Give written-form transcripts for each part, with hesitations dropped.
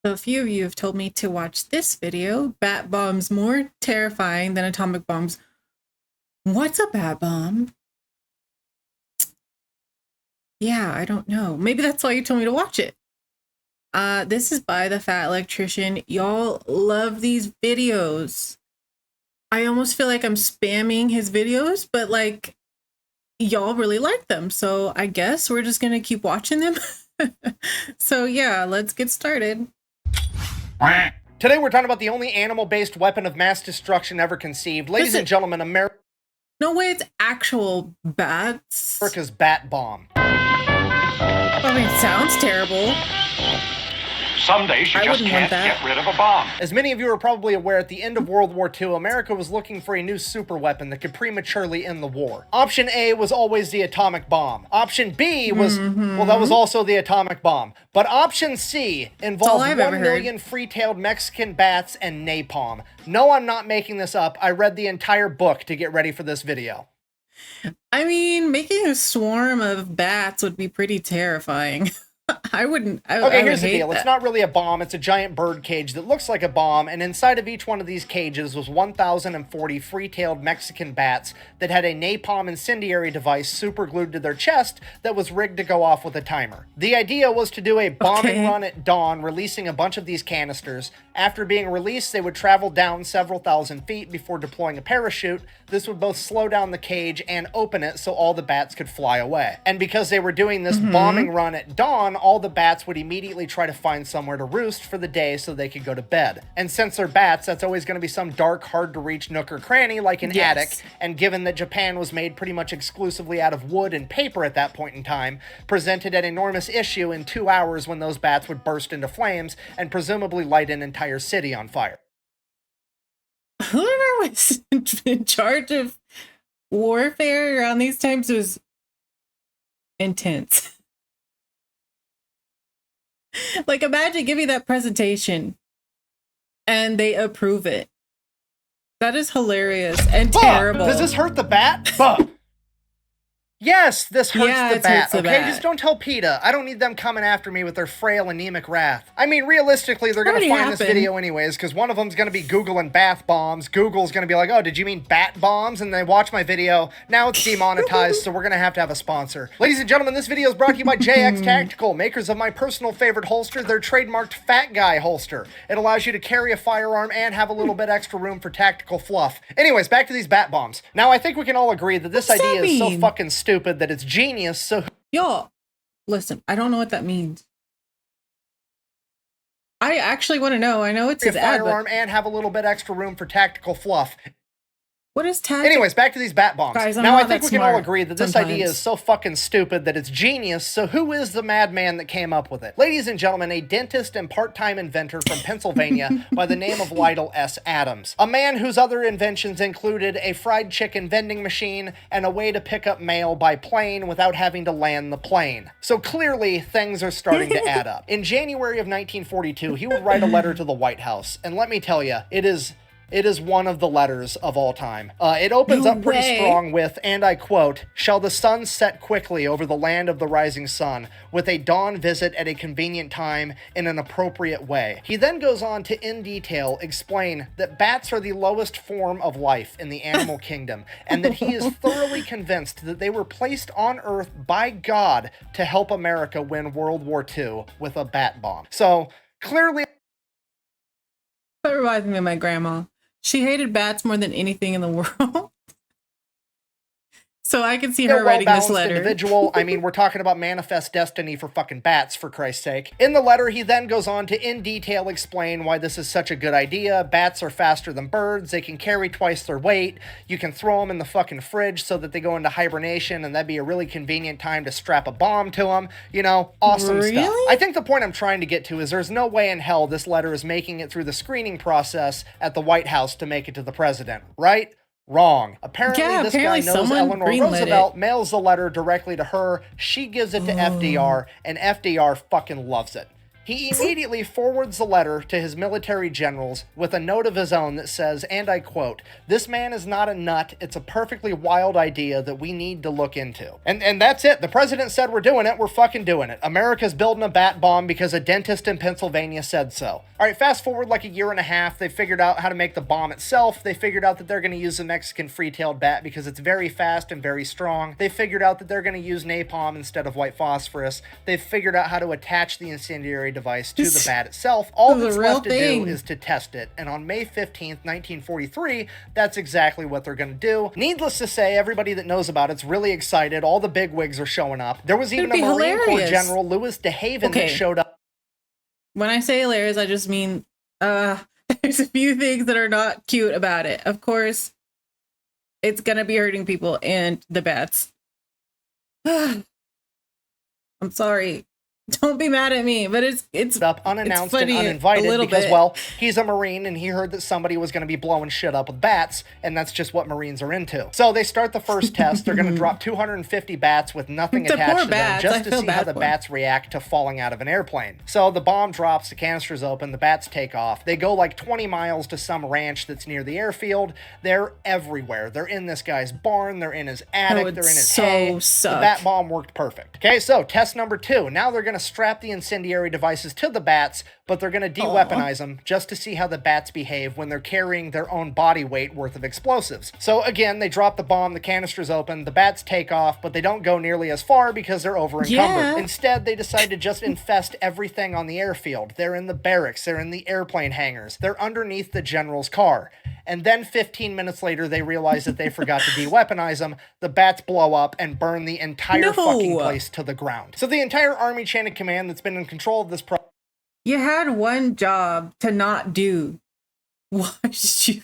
So a few of you have told me to watch this video, Bat Bombs More Terrifying Than Atomic Bombs. What's a bat bomb? Yeah, I don't know. Maybe that's why you told me to watch it. This is by the Fat Electrician. Y'all love these videos. I almost feel like I'm spamming his videos, but like, y'all really like them. So I guess we're just gonna keep watching them. So yeah, let's get started. Today we're talking about the only animal-based weapon of mass destruction ever conceived. Ladies and gentlemen, No way, it's actual bats. America's bat bomb. I mean, it sounds terrible. Someday she just can't get rid of a bomb. As many of you are probably aware, at the end of World War II, America was looking for a new superweapon that could prematurely end the war. Option A was always the atomic bomb. Option B was, well, that was also the atomic bomb. But option C involved 1 million free-tailed Mexican bats and napalm. No, I'm not making this up. I read the entire book to get ready for this video. I mean, making a swarm of bats would be pretty terrifying. Okay, here's the deal. It's not really a bomb. It's a giant bird cage that looks like a bomb, and inside of each one of these cages was 1,040 free-tailed Mexican bats that had a napalm incendiary device superglued to their chest that was rigged to go off with a timer. The idea was to do a bombing run at dawn, releasing a bunch of these canisters. After being released, they would travel down several thousand feet before deploying a parachute. This would both slow down the cage and open it so all the bats could fly away. And because they were doing this bombing run at dawn, all the bats would immediately try to find somewhere to roost for the day so they could go to bed. And since they're bats, that's always going to be some dark, hard-to-reach nook or cranny like an attic. And given that Japan was made pretty much exclusively out of wood and paper at that point in time, presented an enormous issue in 2 hours when those bats would burst into flames and presumably light an entire city on fire. Whoever was in charge of warfare around these times was intense. Like, imagine giving that presentation and they approve it. That is hilarious and terrible. Does this hurt the bat? Yes, this hurts the bat, okay? Just don't tell PETA. I don't need them coming after me with their frail, anemic wrath. I mean, realistically, they're going to find this video anyways, because one of them's going to be Googling bath bombs. Google's going to be like, oh, did you mean bat bombs? And they watch my video. Now it's demonetized, so we're going to have a sponsor. Ladies and gentlemen, this video is brought to you by JX Tactical, makers of my personal favorite holster, their trademarked Fat Guy holster. It allows you to carry a firearm and have a little bit extra room for tactical fluff. Anyways, back to these bat bombs. Now, I think we can all agree that this idea is so fucking stupid that it's genius, so... Y'all, listen, I don't know what that means. I actually want to know. I know it's his ad, firearm and have a little bit extra room for tactical fluff. What is tactical? Anyways, back to these bat bombs. Guys, now, I think we can all agree that this idea is so fucking stupid that it's genius, so who is the madman that came up with it? Ladies and gentlemen, a dentist and part-time inventor from Pennsylvania by the name of Lytle S. Adams. A man whose other inventions included a fried chicken vending machine and a way to pick up mail by plane without having to land the plane. So clearly, things are starting to add up. In January of 1942, he would write a letter to the White House, and let me tell you, it is one of the letters of all time. It opens up pretty strong with, and I quote, "Shall the sun set quickly over the land of the rising sun, with a dawn visit at a convenient time in an appropriate way." He then goes on to, in detail, explain that bats are the lowest form of life in the animal kingdom, and that he is thoroughly convinced that they were placed on Earth by God to help America win World War II with a bat bomb. So, clearly... That reminds me of my grandma. She hated bats more than anything in the world. So I can see her writing this letter. Individual. I mean, we're talking about manifest destiny for fucking bats, for Christ's sake. In the letter, he then goes on to in detail explain why this is such a good idea. Bats are faster than birds. They can carry twice their weight. You can throw them in the fucking fridge so that they go into hibernation, and that'd be a really convenient time to strap a bomb to them. You know, awesome stuff. I think the point I'm trying to get to is there's no way in hell this letter is making it through the screening process at the White House to make it to the president, right? Wrong. Apparently, this guy knows Eleanor Roosevelt, mails the letter directly to her, she gives it to FDR, and FDR fucking loves it. He immediately forwards the letter to his military generals with a note of his own that says, and I quote, "This man is not a nut. It's a perfectly wild idea that we need to look into." And that's it. The president said we're doing it. We're fucking doing it. America's building a bat bomb because a dentist in Pennsylvania said so. All right, fast forward like a year and a half. They figured out how to make the bomb itself. They figured out that they're going to use the Mexican free-tailed bat because it's very fast and very strong. They figured out that they're going to use napalm instead of white phosphorus. They've figured out how to attach the incendiary device to the bat itself. All that's left to do is to test it. And on May 15th, 1943, that's exactly what they're going to do. Needless to say, everybody that knows about it's really excited. All the bigwigs are showing up. There was even a Marine Corps General, Louis DeHaven, that showed up. When I say hilarious, I just mean there's a few things that are not cute about it. Of course, it's going to be hurting people and the bats. I'm sorry. Don't be mad at me, but it's up unannounced and uninvited because, well, he's a Marine and he heard that somebody was going to be blowing shit up with bats, and that's just what Marines are into. So they start the first test. They're going to drop 250 bats with nothing attached to them just to see how the bats react to falling out of an airplane. So the bomb drops, the canister's open, the bats take off. They go like 20 miles to some ranch that's near the airfield. They're everywhere. They're in this guy's barn. They're in his attic. They're in his hay. The bat bomb worked perfect. Okay, so test number 2. Now they're going to strap the incendiary devices to the bats, but they're going to de-weaponize them just to see how the bats behave when they're carrying their own body weight worth of explosives. So again, they drop the bomb, the canister's open, the bats take off, but they don't go nearly as far because they're over-encumbered. Instead, they decide to just infest everything on the airfield. They're in the barracks, they're in the airplane hangars, they're underneath the general's car. And then 15 minutes later, they realize that they forgot to de-weaponize them. The bats blow up and burn the entire fucking place to the ground. So the entire Army chain of command that's been in control of this you had one job to not do. Why did you?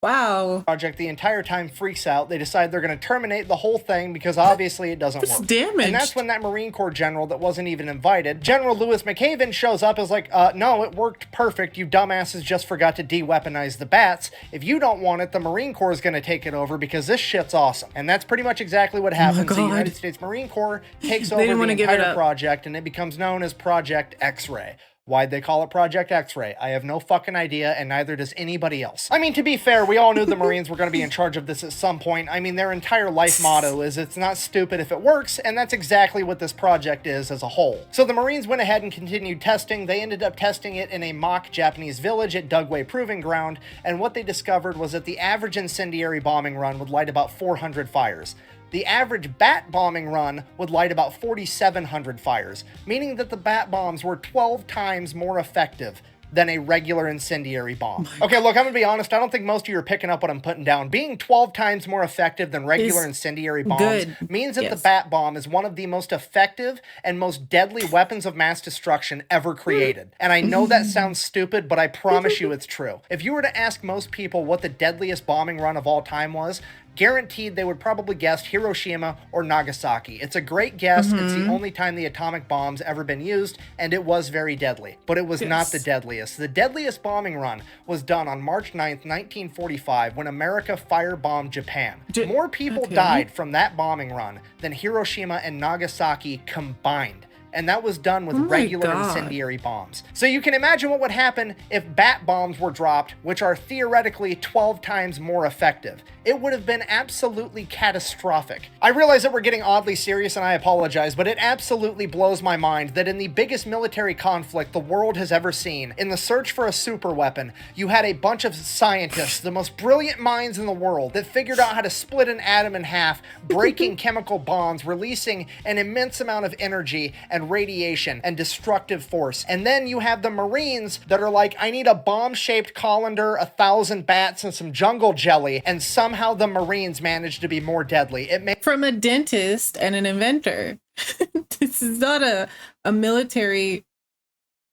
Wow. Project the entire time freaks out. They decide they're going to terminate the whole thing because obviously it doesn't work. Damaged. And that's when that Marine Corps general that wasn't even invited, General Louis McHaven, shows up as like, no, it worked perfect. You dumbasses just forgot to de-weaponize the bats. If you don't want it, the Marine Corps is going to take it over because this shit's awesome. And that's pretty much exactly what happens. The United States Marine Corps takes over the entire project, and it becomes known as Project XRay. Why'd they call it Project XRay? I have no fucking idea, and neither does anybody else. I mean, to be fair, we all knew the Marines were going to be in charge of this at some point. I mean, their entire life motto is, it's not stupid if it works, and that's exactly what this project is as a whole. So the Marines went ahead and continued testing. They ended up testing it in a mock Japanese village at Dugway Proving Ground, and what they discovered was that the average incendiary bombing run would light about 400 fires. The average bat bombing run would light about 4,700 fires, meaning that the bat bombs were 12 times more effective than a regular incendiary bomb. Okay, look, I'm gonna be honest, I don't think most of you are picking up what I'm putting down. Being 12 times more effective than regular incendiary bombs means that the bat bomb is one of the most effective and most deadly weapons of mass destruction ever created. And I know that sounds stupid, but I promise you it's true. If you were to ask most people what the deadliest bombing run of all time was, guaranteed they would probably guess Hiroshima or Nagasaki. It's a great guess. It's the only time the atomic bomb's ever been used, and it was very deadly. But it was not the deadliest. The deadliest bombing run was done on March 9th, 1945, when America firebombed Japan. More people died from that bombing run than Hiroshima and Nagasaki combined. And that was done with regular incendiary bombs. So you can imagine what would happen if bat bombs were dropped, which are theoretically 12 times more effective. It would have been absolutely catastrophic. I realize that we're getting oddly serious, and I apologize, but it absolutely blows my mind that in the biggest military conflict the world has ever seen, in the search for a super weapon, you had a bunch of scientists, the most brilliant minds in the world, that figured out how to split an atom in half, breaking chemical bonds, releasing an immense amount of energy and radiation and destructive force. And then you have the Marines that are like, I need a bomb-shaped colander, 1,000 bats, and some jungle jelly, and somehow the Marines managed to be more deadly. From a dentist and an inventor. This is not a military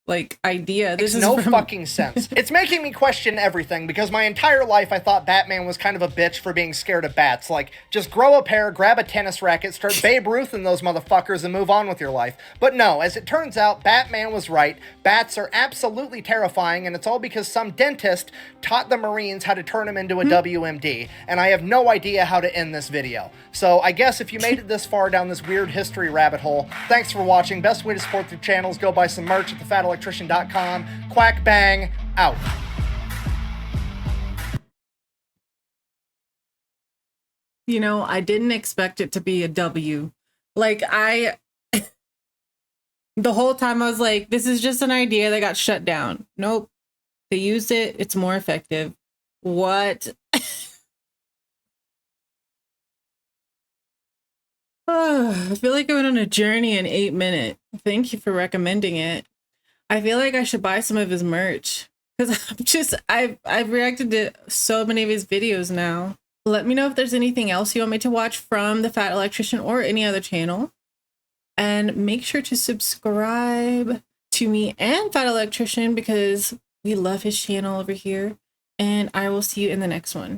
like idea. This makes no fucking sense. It's making me question everything, because my entire life I thought Batman was kind of a bitch for being scared of bats. Like, just grow a pair, grab a tennis racket, start Babe Ruth in those motherfuckers, and move on with your life. But no, as it turns out, Batman was right. Bats are absolutely terrifying, and it's all because some dentist taught the Marines how to turn them into a WMD, and I have no idea how to end this video. So I guess if you made it this far down this weird history rabbit hole, thanks for watching. Best way to support the channel is go buy some merch at thefatelectrician.com. Quack bang, out. You know, I didn't expect it to be a W. Like, the whole time I was like, this is just an idea that got shut down. Nope. They used it. It's more effective. What? Oh, I feel like I went on a journey in 8 minutes. Thank you for recommending it. I feel like I should buy some of his merch, because I've reacted to so many of his videos now. Let me know if there's anything else you want me to watch from the Fat Electrician or any other channel. And make sure to subscribe to me and Fat Electrician, because we love his channel over here. And I will see you in the next one.